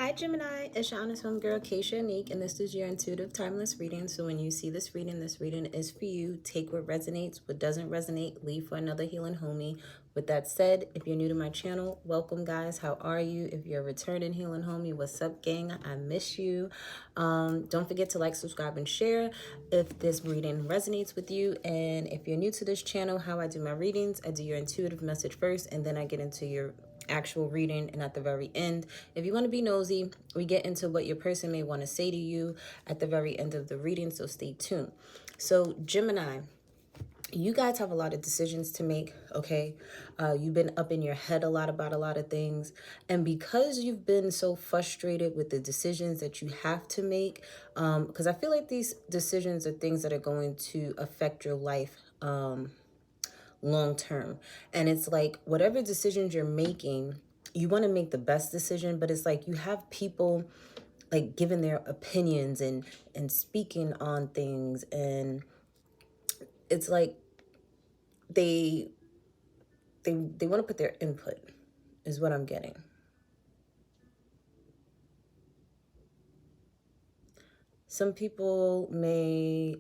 Hi Gemini, it's your honest homegirl, Keisha Unique, and this is your intuitive timeless reading. So when you see this reading is for you. Take what resonates, what doesn't resonate, leave for another healing homie. With that said, if you're new to my channel, welcome guys. How are you? If you're a returning healing homie, what's up gang? I miss you. Don't forget to like, subscribe, and share if this reading resonates with you. And if you're new to this channel, how I do my readings, I do your intuitive message first, and then I get into your actual reading. And at the very end, if you want to be nosy, we get into what your person may want to say to you at the very end of the reading, so stay tuned. So Gemini, you guys have a lot of decisions to make, okay? You've been up in your head a lot about a lot of things, and because you've been so frustrated with the decisions that you have to make, because I feel like these decisions are things that are going to affect your life long term. And it's like whatever decisions you're making, you want to make the best decision, but it's like you have people like giving their opinions and speaking on things, and it's like they want to put their input is what I'm getting. Some people may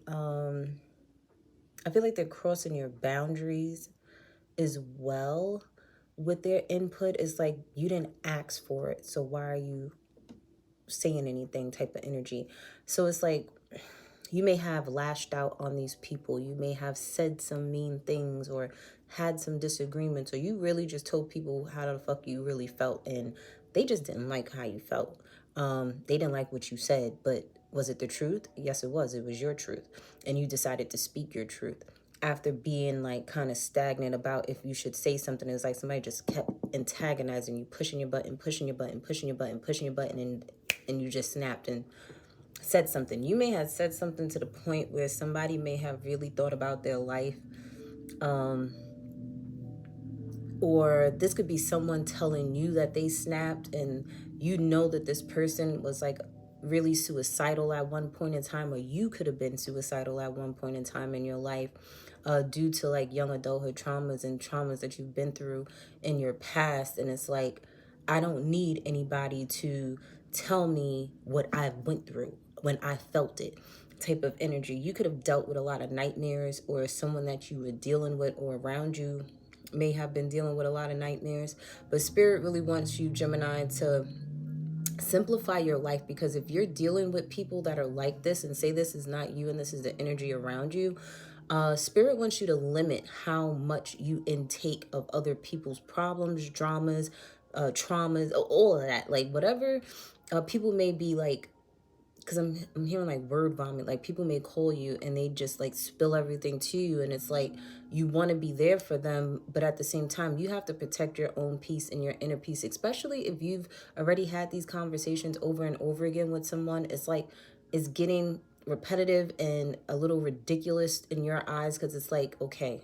I feel like they're crossing your boundaries as well with their input. Is like you didn't ask for it, so why are you saying anything type of energy. So it's like you may have lashed out on these people, you may have said some mean things or had some disagreements, or you really just told people how the fuck you really felt and they just didn't like how you felt. They didn't like what you said, but was it the truth? Yes, it was your truth, and you decided to speak your truth after being like kind of stagnant about if you should say something. It's like somebody just kept antagonizing you, pushing your button, pushing your button, pushing your button, pushing your button, and you just snapped and said something. You may have said something to the point where somebody may have really thought about their life, or this could be someone telling you that they snapped, and you know that this person was like really suicidal at one point in time, or you could have been suicidal at one point in time in your life, due to like young adulthood traumas and traumas that you've been through in your past. And it's like, I don't need anybody to tell me what I went through when I felt it type of energy. You could have dealt with a lot of nightmares, or someone that you were dealing with or around you may have been dealing with a lot of nightmares. But Spirit really wants you, Gemini, to simplify your life, because if you're dealing with people that are like this and say this is not you and this is the energy around you, Spirit wants you to limit how much you intake of other people's problems, dramas, traumas, all of that. Like whatever people may be like, because I'm hearing like word vomit. Like people may call you and they just like spill everything to you, and it's like you want to be there for them, but at the same time you have to protect your own peace and your inner peace, especially if you've already had these conversations over and over again with someone. It's like it's getting repetitive and a little ridiculous in your eyes, because it's like, okay,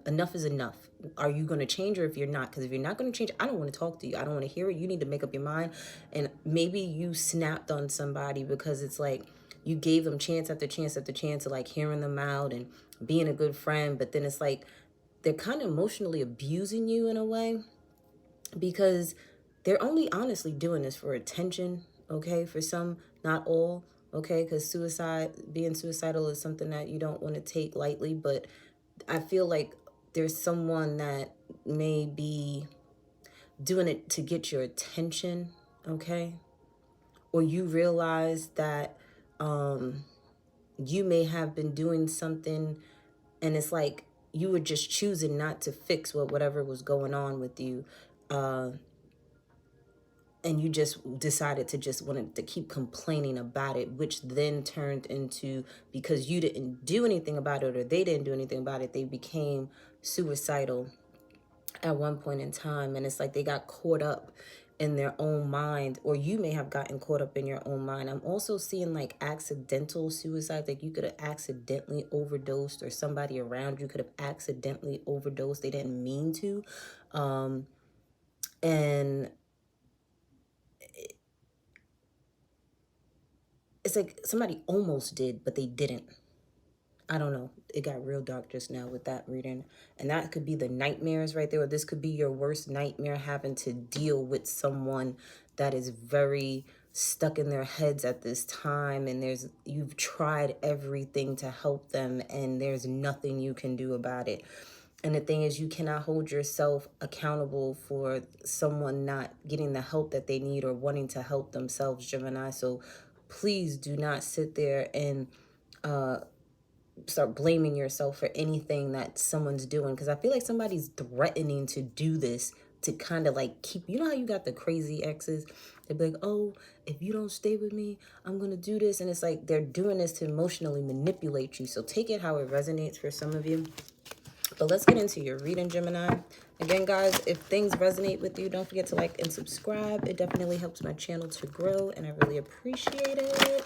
enough is enough. Are you going to change, or if you're not? Because if you're not going to change, I don't want to talk to you. I don't want to hear it. You need to make up your mind. And maybe you snapped on somebody because it's like you gave them chance after chance after chance of like hearing them out and being a good friend. But then it's like they're kind of emotionally abusing you in a way, because they're only honestly doing this for attention, okay? For some, not all, okay? Because being suicidal is something that you don't want to take lightly, but I feel like there's someone that may be doing it to get your attention, okay? Or you realize that you may have been doing something, and it's like you were just choosing not to fix whatever was going on with you. And you just decided to just wanted to keep complaining about it, which then turned into, because you didn't do anything about it or they didn't do anything about it, they became suicidal at one point in time. And it's like they got caught up in their own mind, or you may have gotten caught up in your own mind. I'm also seeing like accidental suicide, like you could have accidentally overdosed, or somebody around you could have accidentally overdosed. They didn't mean to. And it's like somebody almost did, but they didn't. I don't know. It got real dark just now with that reading. And that could be the nightmares right there. Or this could be your worst nightmare, having to deal with someone that is very stuck in their heads at this time. And you've tried everything to help them, and there's nothing you can do about it. And the thing is, you cannot hold yourself accountable for someone not getting the help that they need or wanting to help themselves, Gemini. So please do not sit there and start blaming yourself for anything that someone's doing, because I feel like somebody's threatening to do this to kind of like keep, you know how you got the crazy exes, they'd be like, oh, if you don't stay with me, I'm gonna do this. And it's like they're doing this to emotionally manipulate you. So take it how it resonates for some of you. But let's get into your reading, Gemini. Again, guys, if things resonate with you, don't forget to like and subscribe. It definitely helps my channel to grow, and I really appreciate it.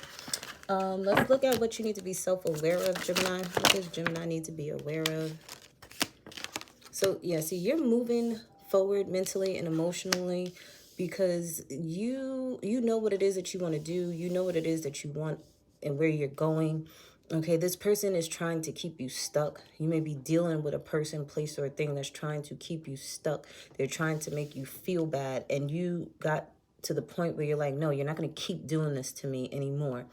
Let's look at what you need to be self-aware of, Gemini. What does Gemini need to be aware of? So, yeah, see, you're moving forward mentally and emotionally because you know what it is that you want to do. You know what it is that you want and where you're going. Okay, this person is trying to keep you stuck. You may be dealing with a person, place, or a thing that's trying to keep you stuck. They're trying to make you feel bad, and you got to the point where you're like, no, you're not going to keep doing this to me anymore.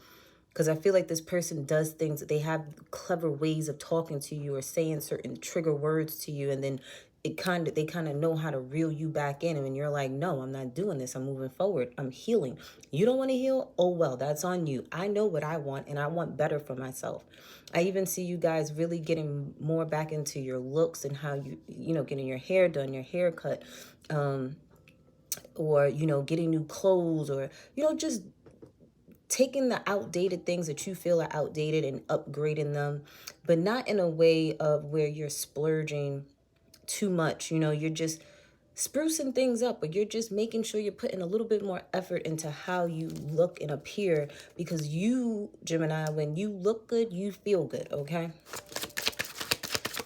Because I feel like this person does things, they have clever ways of talking to you or saying certain trigger words to you, and then they kind of know how to reel you back in. And you're like, no, I'm not doing this. I'm moving forward. I'm healing. You don't want to heal? Oh, well, that's on you. I know what I want, and I want better for myself. I even see you guys really getting more back into your looks and how getting your hair done, your hair cut, or, getting new clothes, or, just taking the outdated things that you feel are outdated and upgrading them, but not in a way of where you're splurging too much. You're just sprucing things up, but you're just making sure you're putting a little bit more effort into how you look and appear, because you, Gemini, when you look good, you feel good, okay?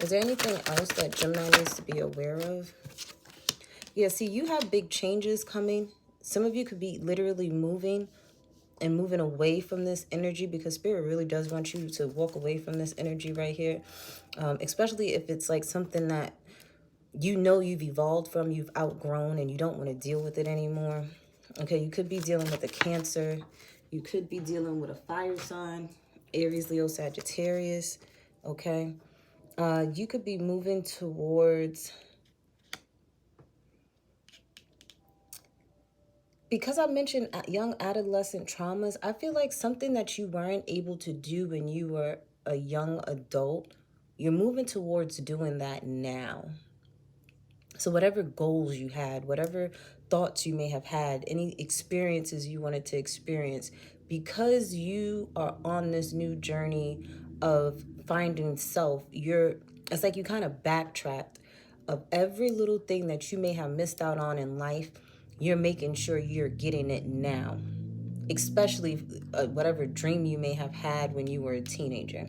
Is there anything else that Gemini needs to be aware of? Yeah, see, you have big changes coming. Some of you could be literally moving away from this energy, because Spirit really does want you to walk away from this energy right here, especially if it's like something that you've evolved from, you've outgrown, and you don't want to deal with it anymore. Okay, you could be dealing with a Cancer. You could be dealing with a fire sign, Aries, Leo, Sagittarius. Okay, you could be moving towards... Because I mentioned young adolescent traumas, I feel like something that you weren't able to do when you were a young adult, you're moving towards doing that now. So whatever goals you had, whatever thoughts you may have had, any experiences you wanted to experience, because you are on this new journey of finding self, it's like you kind of backtracked of every little thing that you may have missed out on in life. You're making sure you're getting it now, especially whatever dream you may have had when you were a teenager.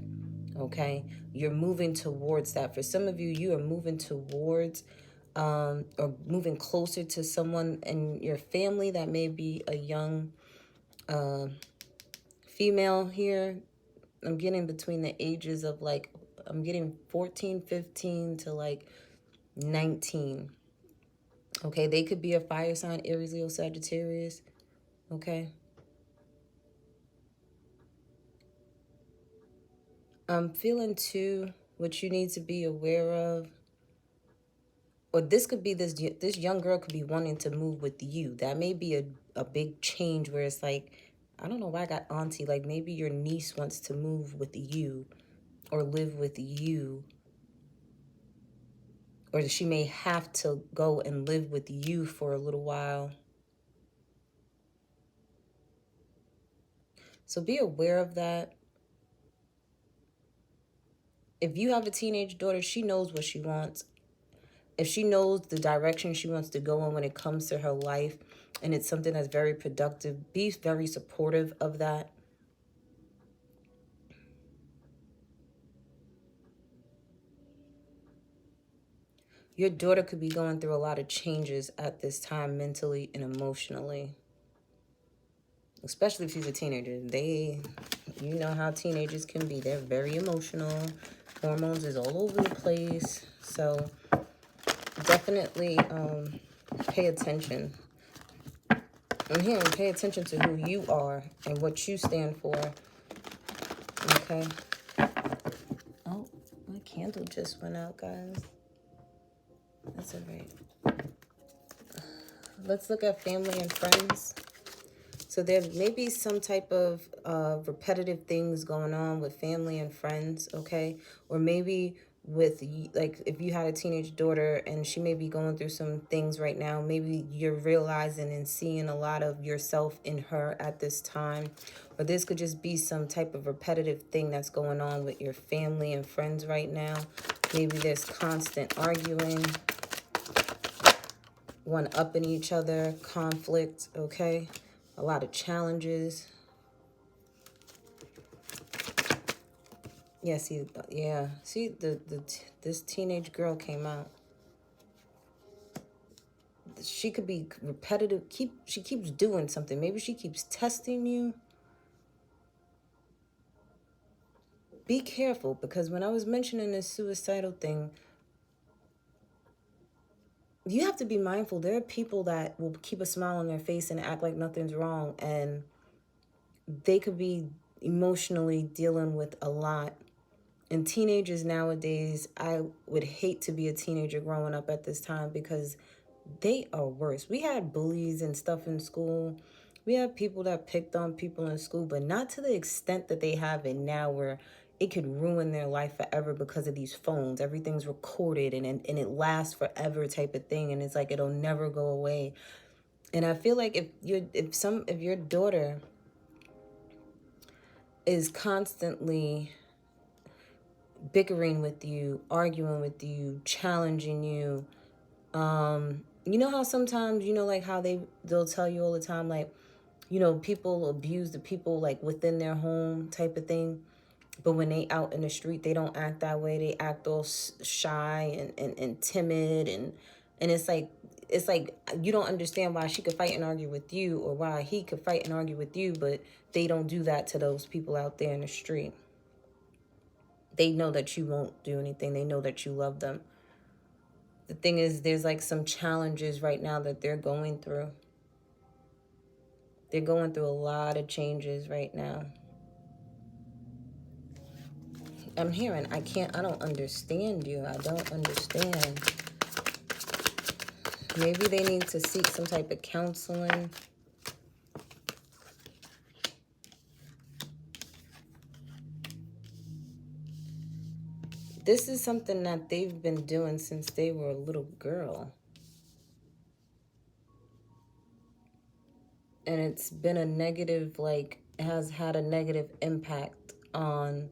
Okay, you're moving towards that. For some of you, you are moving towards or moving closer to someone in your family that may be a young female here. I'm getting between the ages of I'm getting 14, 15 to 19. Okay, they could be a fire sign, Aries, Leo, Sagittarius. Okay. I'm feeling too, what you need to be aware of, or this could be this young girl could be wanting to move with you. That may be a big change where it's like, I don't know why I got auntie, like maybe your niece wants to move with you or live with you, or she may have to go and live with you for a little while. So be aware of that. If you have a teenage daughter, she knows what she wants. If she knows the direction she wants to go in when it comes to her life, and it's something that's very productive, be very supportive of that. Your daughter could be going through a lot of changes at this time, mentally and emotionally. especially if she's a teenager. You know how teenagers can be. They're very emotional. Hormones is all over the place. So definitely pay attention. I'm hearing pay attention to who you are and what you stand for. Okay. Oh, my candle just went out, guys. That's all right. Let's look at family and friends. So there may be some type of repetitive things going on with family and friends, okay? Or maybe with, like, if you had a teenage daughter and she may be going through some things right now, maybe you're realizing and seeing a lot of yourself in her at this time. Or this could just be some type of repetitive thing that's going on with your family and friends right now. Maybe there's constant arguing, one-upping each other, conflict, okay? A lot of challenges. Yeah, see, this teenage girl came out. She could be repetitive. She keeps doing something. Maybe she keeps testing you. Be careful, because when I was mentioning this suicidal thing, you have to be mindful. There are people that will keep a smile on their face and act like nothing's wrong, and they could be emotionally dealing with a lot. And teenagers nowadays, I would hate to be a teenager growing up at this time, because they are worse. We had bullies and stuff in school. We had people that picked on people in school, but not to the extent that they have it now, where it could ruin their life forever because of these phones. Everything's recorded and it lasts forever type of thing. And it's like, it'll never go away. And I feel like if your daughter is constantly bickering with you, arguing with you, challenging you, you know how sometimes, like how they'll tell you all the time, like, people abuse the people like within their home type of thing. But when they out in the street, they don't act that way. They act all shy and timid. And it's like you don't understand why she could fight and argue with you, or why he could fight and argue with you, but they don't do that to those people out there in the street. They know that you won't do anything. They know that you love them. The thing is, there's like some challenges right now that they're going through. They're going through a lot of changes right now. I'm hearing, I don't understand you. I don't understand. Maybe they need to seek some type of counseling. This is something that they've been doing since they were a little girl. And it's been a negative, has had a negative impact on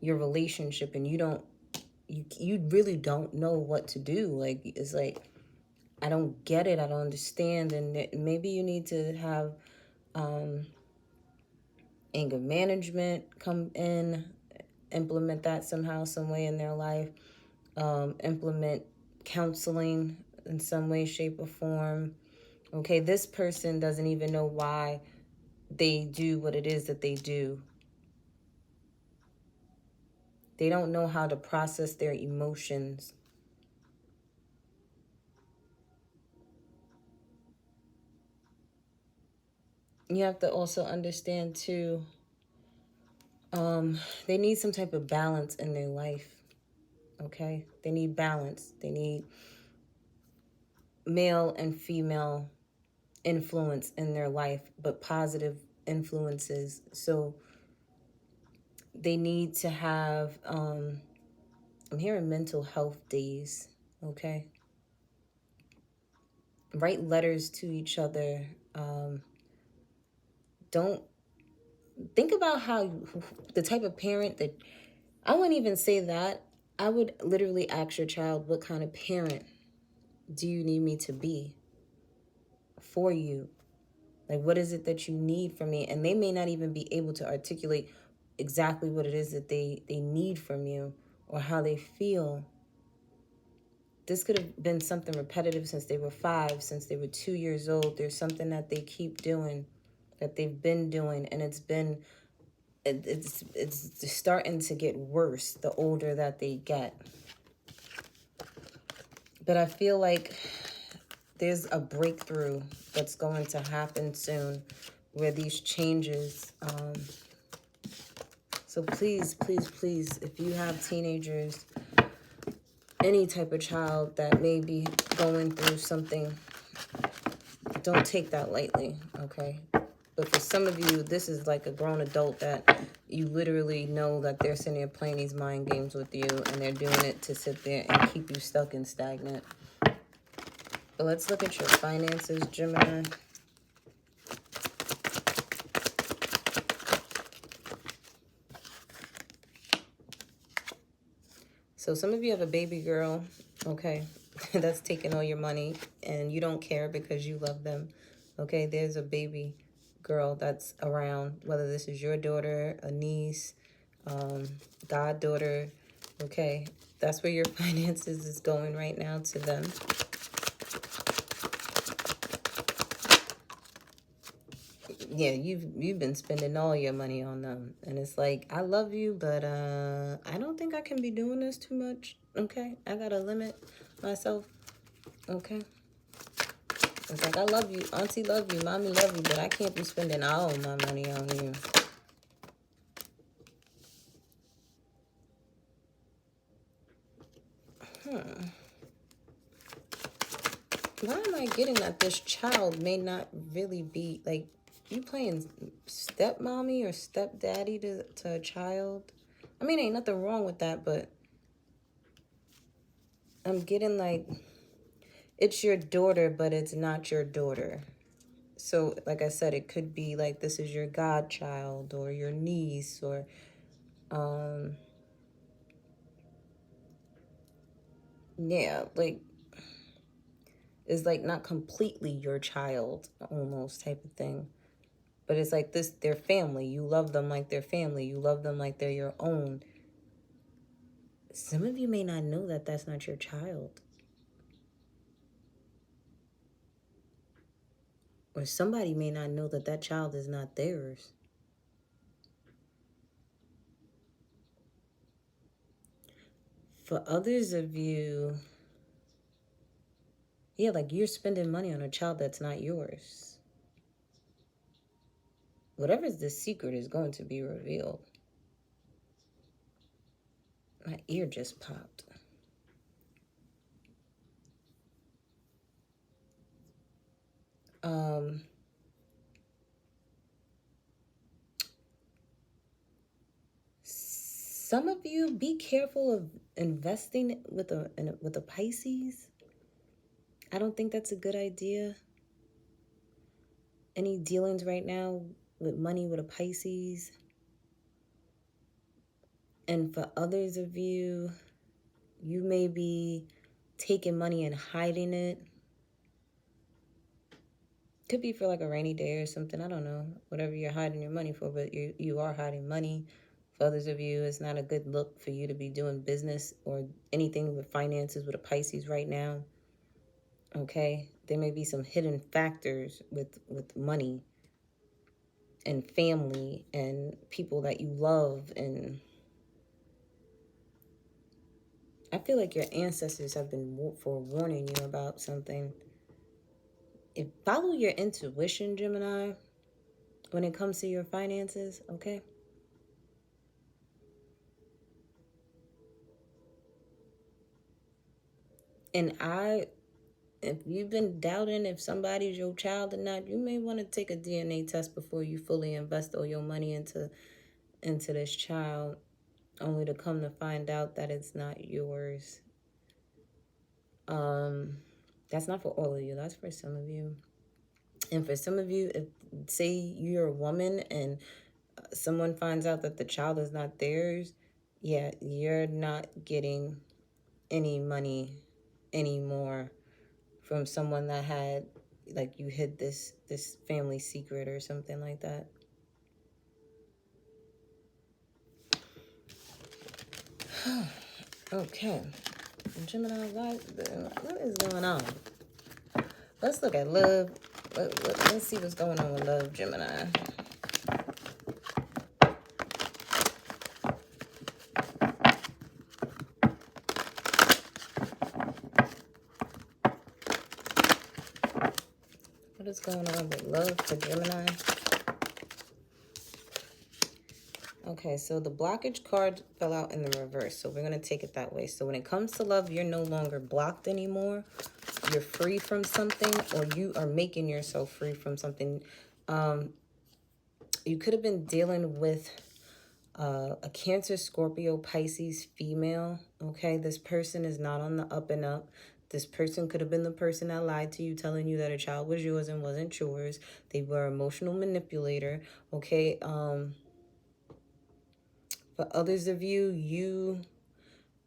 your relationship, and you really don't know what to do. Like, it's like, I don't get it. I don't understand. And maybe you need to have anger management come in, implement that somehow, some way in their life, implement counseling in some way, shape, or form. Okay, this person doesn't even know why they do what it is that they do. They don't know how to process their emotions. You have to also understand too, they need some type of balance in their life. Okay, they need balance. They need male and female influence in their life, but positive influences. So they need to have, I'm hearing mental health days, okay? Write letters to each other. Don't think about how the type of parent that, I wouldn't even say that. I would literally ask your child, what kind of parent do you need me to be for you? Like, what is it that you need from me? And they may not even be able to articulate exactly what it is that they need from you, or how they feel. This could have been something repetitive since they were 5, since they were 2 years old. There's something that they keep doing. that they've been doing, and it's starting to get worse the older that they get. But I feel like there's a breakthrough that's going to happen soon where these changes, so please, please, please, if you have teenagers, any type of child that may be going through something, don't take that lightly, okay? But for some of you, this is like a grown adult that you literally know that they're sitting there playing these mind games with you, and they're doing it to sit there and keep you stuck and stagnant. But let's look at your finances, Gemini. So some of you have a baby girl, okay, that's taking all your money, and you don't care because you love them, okay? There's a baby girl that's around, whether this is your daughter, a niece, goddaughter, okay? That's where your finances is going right now, to them. Yeah, you've been spending all your money on them, and it's like, I love you, but I don't think I can be doing this too much, okay? I gotta limit myself, okay? It's like, I love you, auntie love you, mommy love you, but I can't be spending all my money on you. Why am I getting that this child may not really be, like, you playing stepmommy or stepdaddy to a child? I mean, ain't nothing wrong with that, but I'm getting like, it's your daughter, but it's not your daughter. So, like I said, it could be like this is your godchild or your niece, or yeah, like, it's like not completely your child, almost, type of thing. But it's like this, their family. You love them like their family. You love them like they're your own. Some of you may not know that that's not your child. Or somebody may not know that that child is not theirs. For others of you, yeah, like you're spending money on a child that's not yours. Whatever's the secret is going to be revealed. My ear just popped. Some of you, be careful of investing with a Pisces. I don't think that's a good idea. Any dealings right now with money with a Pisces? And for others of you, you may be taking money and hiding it. Could be for like a rainy day or something. I don't know. Whatever you're hiding your money for, but you are hiding money. For others of you, it's not a good look for you to be doing business or anything with finances with a Pisces right now. Okay? There may be some hidden factors with money and family and people that you love, and I feel like your ancestors have been forewarning you about something. Follow your intuition, Gemini, when it comes to your finances, okay? And if you've been doubting if somebody's your child or not, you may want to take a DNA test before you fully invest all your money into this child, only to come to find out that it's not yours. That's not for all of you. That's for some of you. And for some of you, if say you're a woman and someone finds out that the child is not theirs, yeah, you're not getting any money anymore from someone that had, like, you hid this family secret or something like that. Okay, Gemini, what is going on? Let's look at love, Let's see what's going on with love, Gemini. What is going on with love for Gemini? Okay, so the blockage card fell out in the reverse, so we're going to take it that way. So when it comes to love, you're no longer blocked anymore. You're free from something, or you are making yourself free from something. You could have been dealing with a Cancer, Scorpio, Pisces female. Okay, this person is not on the up and up. This person could have been the person that lied to you, telling you that a child was yours and wasn't yours. They were an emotional manipulator. Okay, for others of you, you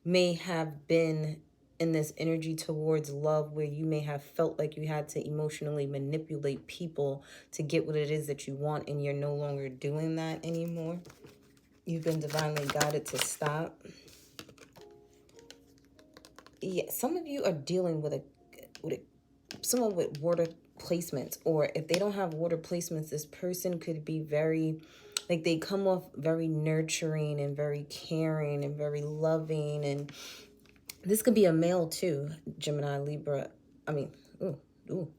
may have been in this energy towards love where you may have felt like you had to emotionally manipulate people to get what it is that you want, and you're no longer doing that anymore. You've been divinely guided to stop. Yeah, some of you are dealing with someone with water placements, or if they don't have water placements, this person could be very, like, they come off very nurturing and very caring and very loving. And this could be a male too, Gemini, Libra. I mean,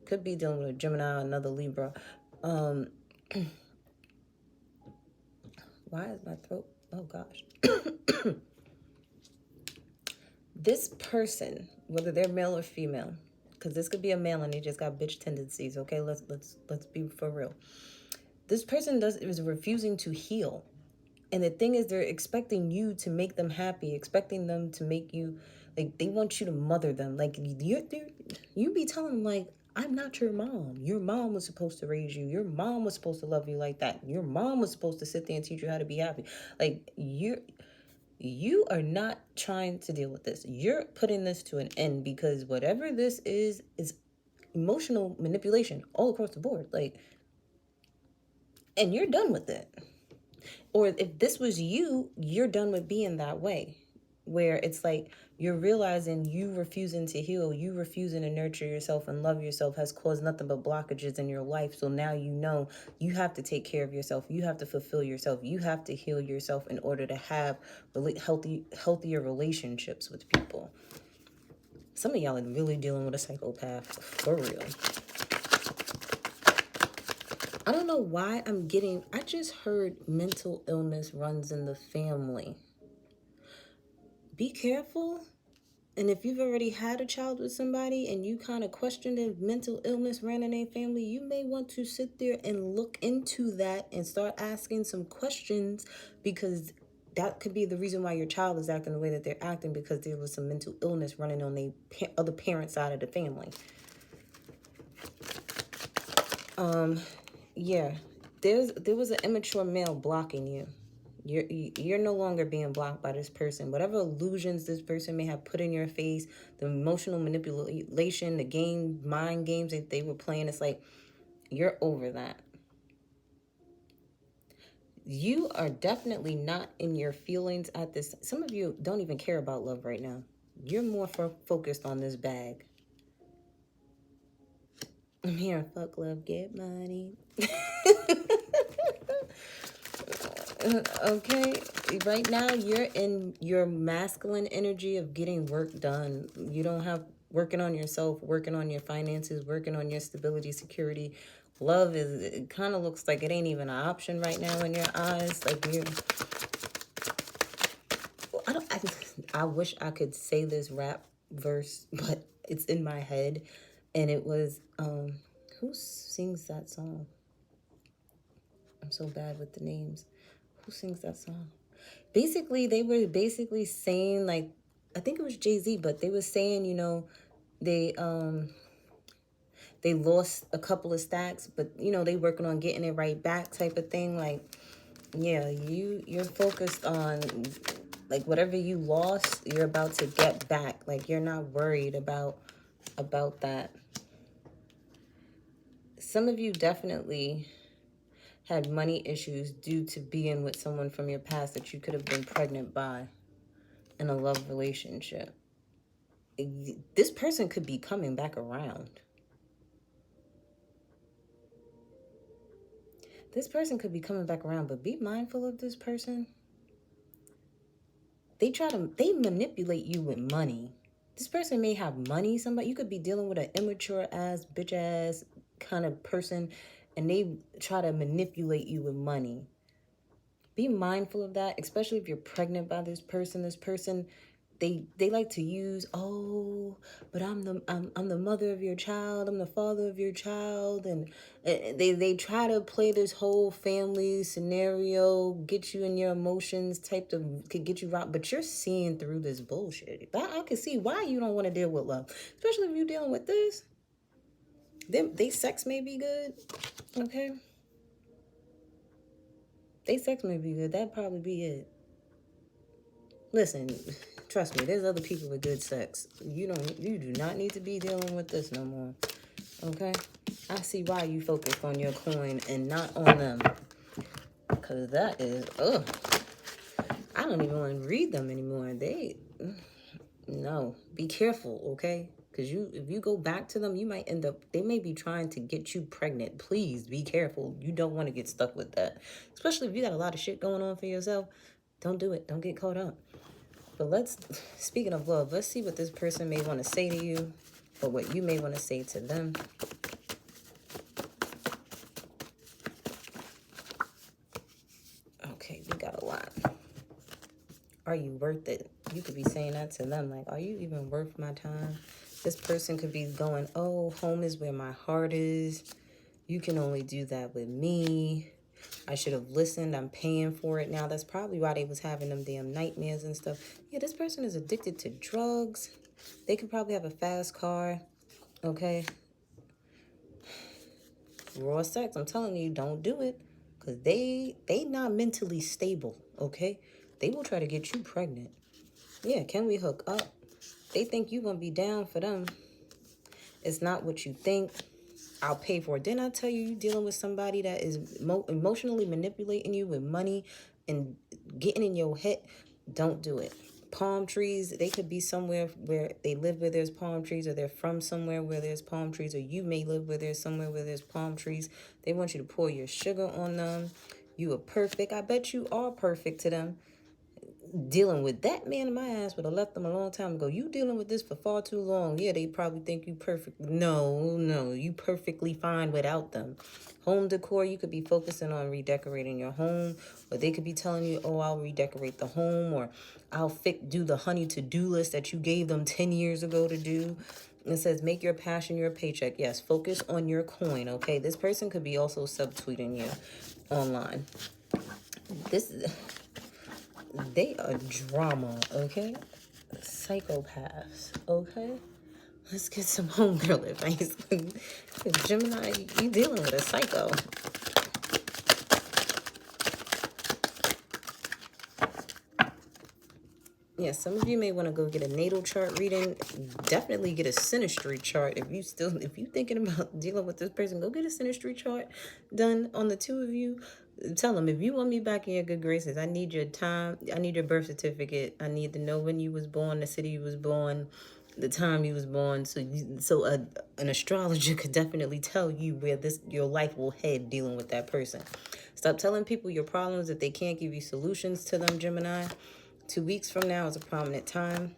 could be dealing with a Gemini, another Libra. Why is my throat? Oh gosh. This person, whether they're male or female, because this could be a male and they just got bitch tendencies. Okay, let's be for real. This person is refusing to heal, and the thing is, they're expecting you to make them happy, expecting them to make you, like, they want you to mother them. Like, you be telling them, like, I'm not your mom. Your mom was supposed to raise you. Your mom was supposed to love you like that. Your mom was supposed to sit there and teach you how to be happy. Like, you are not trying to deal with this. You're putting this to an end, because whatever this is emotional manipulation all across the board. Like, and you're done with it. Or if this was you, you're done with being that way, where it's like you're realizing you refusing to heal, you refusing to nurture yourself and love yourself has caused nothing but blockages in your life. So now you know you have to take care of yourself. You have to fulfill yourself. You have to heal yourself in order to have healthier relationships with people. Some of y'all are really dealing with a psychopath, for real. I don't know why I just heard mental illness runs in the family. Be careful. And if you've already had a child with somebody and you kind of questioned if mental illness ran in their family, you may want to sit there and look into that and start asking some questions, because that could be the reason why your child is acting the way that they're acting, because there was some mental illness running on the other parent side of the family. Yeah, there was an immature male blocking you. You're no longer being blocked by this person. Whatever illusions this person may have put in your face, the emotional manipulation, the mind games that they were playing, it's like you're over that. You are definitely not in your feelings at this. Some of you don't even care about love right now. You're more focused on this bag. I'm here, fuck, love, get money. Okay, right now you're in your masculine energy of getting work done. You don't have working on yourself, working on your finances, working on your stability, security. Love it kind of looks like it ain't even an option right now in your eyes. Like I wish I could say this rap verse, but it's in my head, and it was who sings that song? I'm so bad with the names. Who sings that song? Basically, they were saying, like, I think it was Jay-Z, but they were saying, you know, they lost a couple of stacks, but, you know, they working on getting it right back type of thing. Like, yeah, you're focused on, like, whatever you lost, you're about to get back. Like, you're not worried about that. Some of you definitely had money issues due to being with someone from your past that you could have been pregnant by in a love relationship. This person could be coming back around. This person could be coming back around, but be mindful of this person. They manipulate you with money. This person may have money. Somebody, you could be dealing with an immature ass, bitch ass kind of person, and they try to manipulate you with money. Be mindful of that, especially if you're pregnant by this person. This person, they like to use, oh, but I'm the mother of your child, I'm the father of your child, and they try to play this whole family scenario, get you in your emotions, could get you right, but you're seeing through this bullshit. I can see why you don't want to deal with love, especially if you're dealing with this. They sex may be good, okay? They sex may be good. That'd probably be it. Listen, trust me, there's other people with good sex. You do not need to be dealing with this no more. Okay? I see why you focus on your coin and not on them. Because that is, ugh. I don't even want to read them anymore. No. Be careful, okay? Because if you go back to them, you might end up, they may be trying to get you pregnant. Please be careful. You don't want to get stuck with that. Especially if you got a lot of shit going on for yourself. Don't do it. Don't get caught up. But speaking of love, let's see what this person may want to say to you, or what you may want to say to them. Okay, we got a lot. Are you worth it? You could be saying that to them, like, are you even worth my time? This person could be going, oh, home is where my heart is. You can only do that with me. I should have listened. I'm paying for it now. That's probably why they was having them damn nightmares and stuff. Yeah, this person is addicted to drugs. They could probably have a fast car. Okay. Raw sex. I'm telling you, don't do it. Because they not mentally stable. Okay. They will try to get you pregnant. Yeah, can we hook up? They think you're going to be down for them. It's not what you think. I'll pay for it. Didn't I tell you you're dealing with somebody that is emotionally manipulating you with money and getting in your head? Don't do it. Palm trees, they could be somewhere where they live where there's palm trees, or they're from somewhere where there's palm trees, or you may live where there's somewhere where there's palm trees. They want you to pour your sugar on them. You are perfect. I bet you are perfect to them. Dealing with that man in my ass would have left them a long time ago. You dealing with this for far too long. Yeah, they probably think you perfect. No, you perfectly fine without them. Home decor, you could be focusing on redecorating your home, or they could be telling you, oh, I'll redecorate the home, or I'll do the honey to-do list that you gave them 10 years ago to do. It says, make your passion your paycheck. Yes, focus on your coin, okay? This person could be also subtweeting you online. They are drama, okay? Psychopaths, okay? Let's get some homegirl advice. Gemini, you dealing with a psycho. Yeah, some of you may want to go get a natal chart reading. Definitely get a synastry chart. If you thinking about dealing with this person, go get a synastry chart done on the two of you. Tell them, if you want me back in your good graces, I need your time. I need your birth certificate. I need to know when you was born, the city you was born, the time you was born. So an astrologer could definitely tell you where your life will head dealing with that person. Stop telling people your problems if they can't give you solutions to them, Gemini. 2 weeks from now is a prominent time.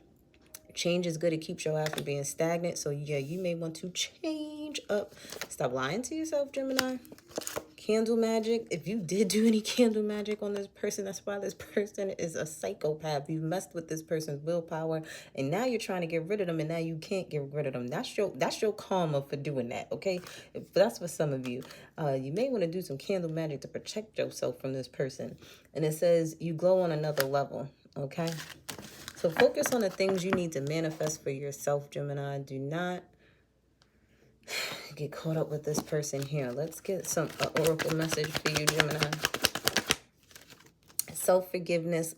Change is good. It keeps your ass from being stagnant. So, yeah, you may want to change up. Stop lying to yourself, Gemini. Candle magic. If you did do any candle magic on this person, that's why this person is a psychopath. You messed with this person's willpower, and now you're trying to get rid of them, and now you can't get rid of them. That's your karma for doing that, okay? That's for some of you. You may want to do some candle magic to protect yourself from this person. And it says you glow on another level, okay? So focus on the things you need to manifest for yourself, Gemini. Do not get caught up with this person here. Let's get some oracle message for you, Gemini. Self-forgiveness.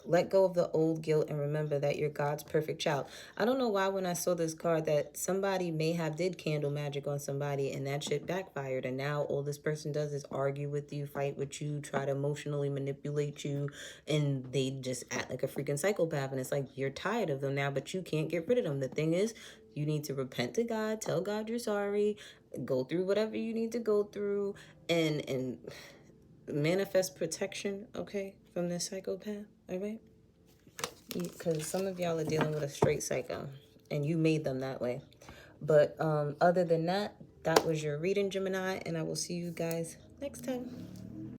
Let go of the old guilt and remember that you're God's perfect child. I don't know why when I saw this card that somebody may have did candle magic on somebody and that shit backfired. And now all this person does is argue with you, fight with you, try to emotionally manipulate you. And they just act like a freaking psychopath. And it's like you're tired of them now, but you can't get rid of them. The thing is, you need to repent to God, tell God you're sorry, Go through whatever you need to go through and manifest protection, okay, from this psychopath, all right? Because some of y'all are dealing with a straight psycho, and you made them that way. But other than that, that was your reading, Gemini, and I will see you guys next time.